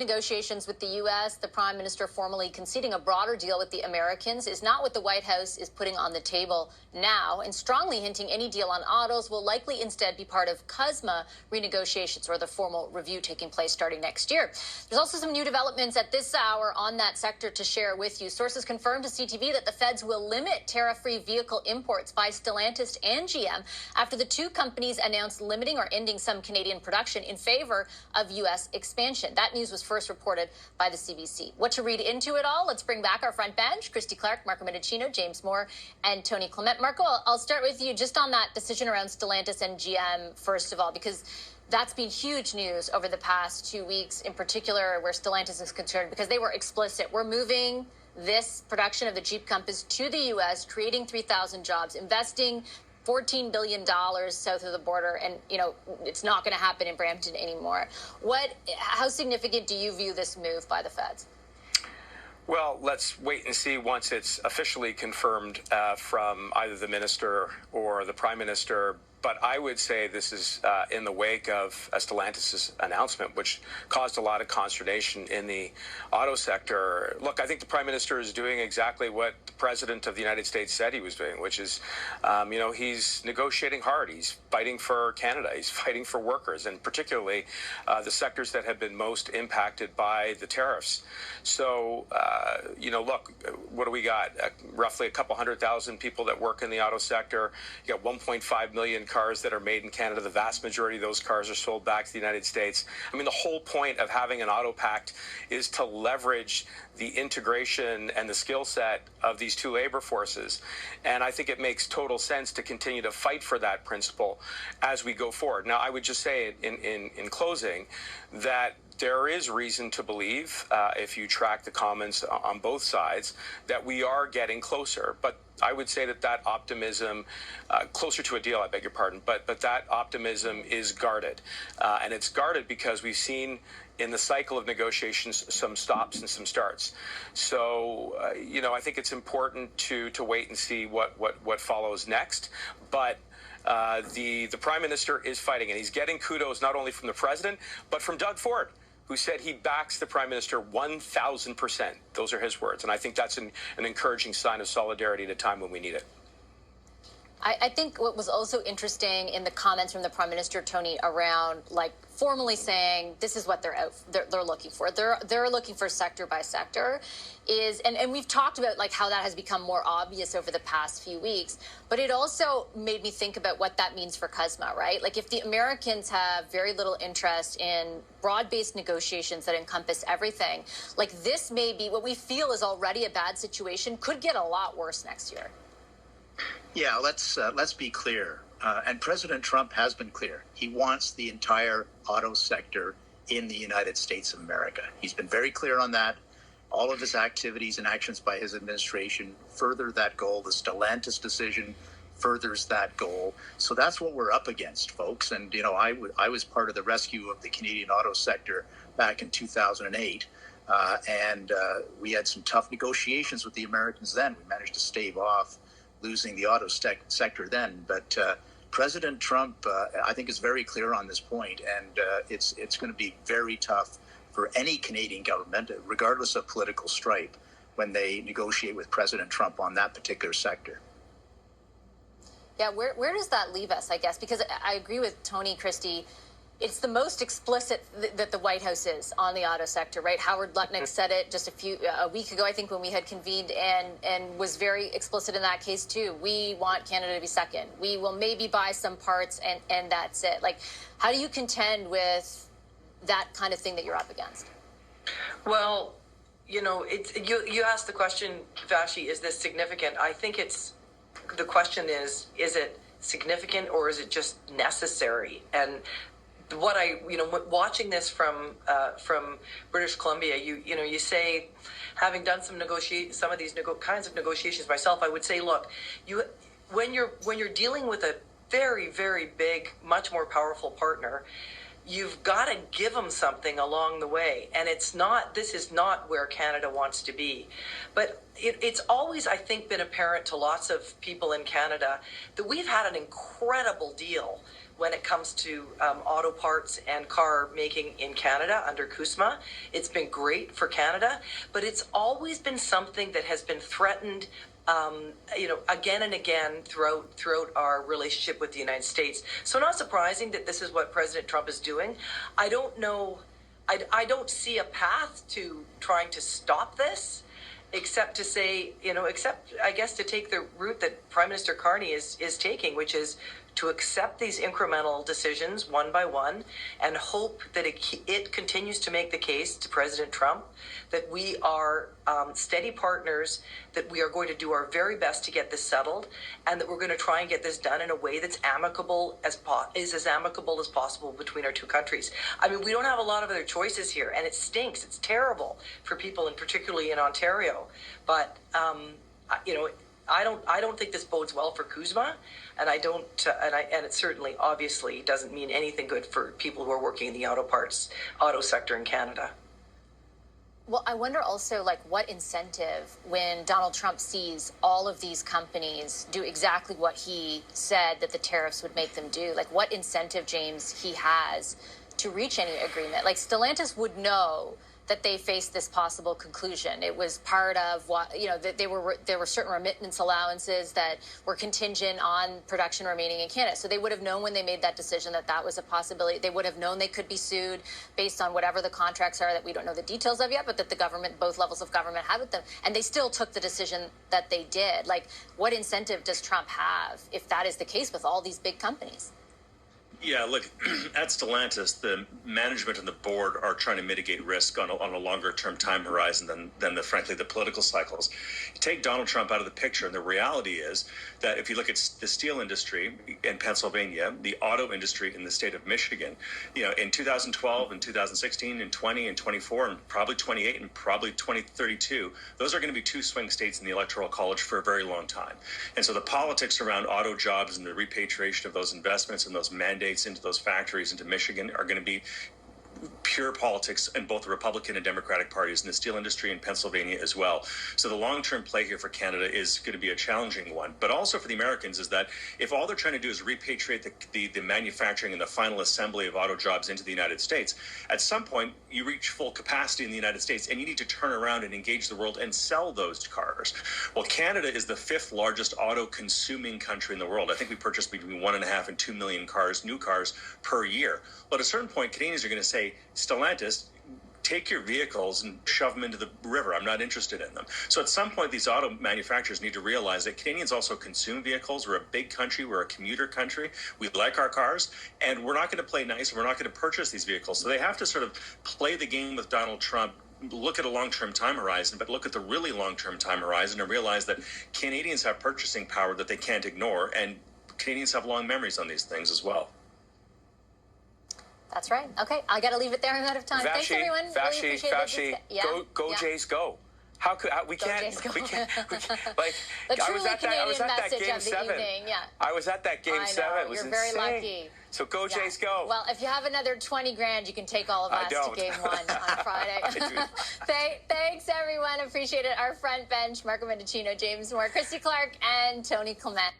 Negotiations with the U.S., the Prime Minister formally conceding a broader deal with the Americans is not what the White House is putting on the table now, and strongly hinting any deal on autos will likely instead be part of CUSMA renegotiations, or the formal review taking place starting next year. There's also some new developments at this hour on that sector to share with you. Sources confirmed to CTV that the feds will limit tariff-free vehicle imports by Stellantis and GM after the two companies announced limiting or ending some Canadian production in favor of U.S. expansion. That news was first reported by the CBC. What to read into it all? Let's bring back our front bench, Christy Clark, Marco Mendicino, James Moore, and Tony Clement. Marco, I'll start with you just on that decision around Stellantis and GM, first of all, because that's been huge news over the past 2 weeks, in particular where Stellantis is concerned, because they were explicit. We're moving this production of the Jeep Compass to the U.S., creating 3,000 jobs, investing $14 billion south of the border, and it's not going to happen in Brampton anymore. How significant do you view this move by the feds? Well, let's wait and see once it's officially confirmed from either the minister or the prime minister. But I would say this is in the wake of Stellantis' announcement, which caused a lot of consternation in the auto sector. Look, I think the Prime Minister is doing exactly what the President of the United States said he was doing, which is, he's negotiating hard. He's fighting for Canada. He's fighting for workers, and particularly the sectors that have been most impacted by the tariffs. So, look, what do we got? Roughly a couple 100,000 people that work in the auto sector. You got 1.5 million cars that are made in Canada. The vast majority of those cars are sold back to the United States. I mean, the whole point of having an auto pact is to leverage the integration and the skill set of these two labor forces. And I think it makes total sense to continue to fight for that principle as we go forward. Now, I would just say in closing that there is reason to believe, if you track the comments on both sides, that we are getting closer. But I would say that optimism, closer to a deal, I beg your pardon, but that optimism is guarded. And it's guarded because we've seen in the cycle of negotiations some stops and some starts. So, I think it's important to wait and see what follows next. But the Prime Minister is fighting, and he's getting kudos not only from the President, but from Doug Ford, who said he backs the Prime Minister 1,000%. Those are his words. And I think that's an encouraging sign of solidarity at a time when we need it. I think what was also interesting in the comments from the Prime Minister, Tony, around formally saying this is what they're looking for. They're looking for sector by sector and we've talked about how that has become more obvious over the past few weeks, but it also made me think about what that means for CUSMA, right? If the Americans have very little interest in broad-based negotiations that encompass everything, this may be what we feel is already a bad situation, could get a lot worse next year. Yeah, let's be clear. And President Trump has been clear. He wants the entire auto sector in the United States of America. He's been very clear on that. All of his activities and actions by his administration further that goal. The Stellantis decision furthers that goal. So that's what we're up against, folks. And, I was part of the rescue of the Canadian auto sector back in 2008. And we had some tough negotiations with the Americans then. We managed to stave off losing the auto sector then. But President Trump, I think, is very clear on this point, and it's going to be very tough for any Canadian government, regardless of political stripe, when they negotiate with President Trump on that particular sector. Yeah, where does that leave us, I guess? Because I agree with Tony, Christy. It's the most explicit that the White House is on the auto sector, right? Howard Lutnick said it just a week ago, I think, when we had convened, and was very explicit in that case too. We want Canada to be second. We will maybe buy some parts, and that's it. How do you contend with that kind of thing that you're up against? Well, you asked the question, Vashi, is this significant? I think the question is it significant or is it just necessary? And what watching this from British Columbia, you say, having done some of these kinds of negotiations myself, I would say, look, when you're dealing with a very, very big, much more powerful partner, you've got to give them something along the way. And this is not where Canada wants to be. But it's always, I think, been apparent to lots of people in Canada that we've had an incredible deal when it comes to auto parts and car making in Canada under CUSMA. It's been great for Canada, but it's always been something that has been threatened again and again throughout our relationship with the United States. So not surprising that this is what President Trump is doing. I don't know. I don't see a path to trying to stop this, except to say, I guess to take the route that Prime Minister Carney is taking, which is to accept these incremental decisions one by one and hope that it continues to make the case to President Trump that we are steady partners, that we are going to do our very best to get this settled, and that we're going to try and get this done in a way that's as amicable as possible between our two countries. I mean, we don't have a lot of other choices here, and it stinks. It's terrible for people, and particularly in Ontario. But I don't think this bodes well for CUSMA, and and it certainly, obviously, doesn't mean anything good for people who are working in the auto sector in Canada. Well, I wonder also, what incentive when Donald Trump sees all of these companies do exactly what he said that the tariffs would make them do? What incentive, James, he has to reach any agreement? Stellantis would know that they faced this possible conclusion. It was part of what, that there were certain remittance allowances that were contingent on production remaining in Canada. So they would have known when they made that decision that that was a possibility. They would have known they could be sued based on whatever the contracts are that we don't know the details of yet, but that the government, both levels of government have with them. And they still took the decision that they did. What incentive does Trump have if that is the case with all these big companies? Yeah, look, at Stellantis, the management and the board are trying to mitigate risk on a longer-term time horizon than frankly, the political cycles. You take Donald Trump out of the picture, and the reality is that if you look at the steel industry in Pennsylvania, the auto industry in the state of Michigan, in 2012 and 2016 and 20 and 24 and probably 28 and probably 2032, those are going to be two swing states in the Electoral College for a very long time. And so the politics around auto jobs and the repatriation of those investments and those mandates into those factories into Michigan are going to be pure politics in both the Republican and Democratic parties in the steel industry in Pennsylvania as well. So the long-term play here for Canada is going to be a challenging one. But also for the Americans is that if all they're trying to do is repatriate the manufacturing and the final assembly of auto jobs into the United States, at some point you reach full capacity in the United States and you need to turn around and engage the world and sell those cars. Well, Canada is the fifth largest auto-consuming country in the world. I think we purchase between 1.5 and 2 million new cars per year. But at a certain point, Canadians are going to say, Stellantis, take your vehicles and shove them into the river. I'm not interested in them. So at some point, these auto manufacturers need to realize that Canadians also consume vehicles. We're a big country. We're a commuter country. We like our cars, and we're not going to play nice. We're not going to purchase these vehicles. So they have to sort of play the game with Donald Trump, look at a long-term time horizon, but look at the really long-term time horizon and realize that Canadians have purchasing power that they can't ignore, and Canadians have long memories on these things as well. That's right. Okay, I got to leave it there. I'm out of time. Thanks, everyone. Really appreciate it. Go Jays, go. How could we can't? We can't. The truly Canadian message of the evening. Yeah. I was at that game 7. It was You're insane. very lucky. So go Jays, go. Well, if you have another 20 grand, you can take all of us to game 1 on Friday. Thanks, everyone. Appreciate it. Our front bench: Marco Mendicino, James Moore, Christy Clark, and Tony Clement.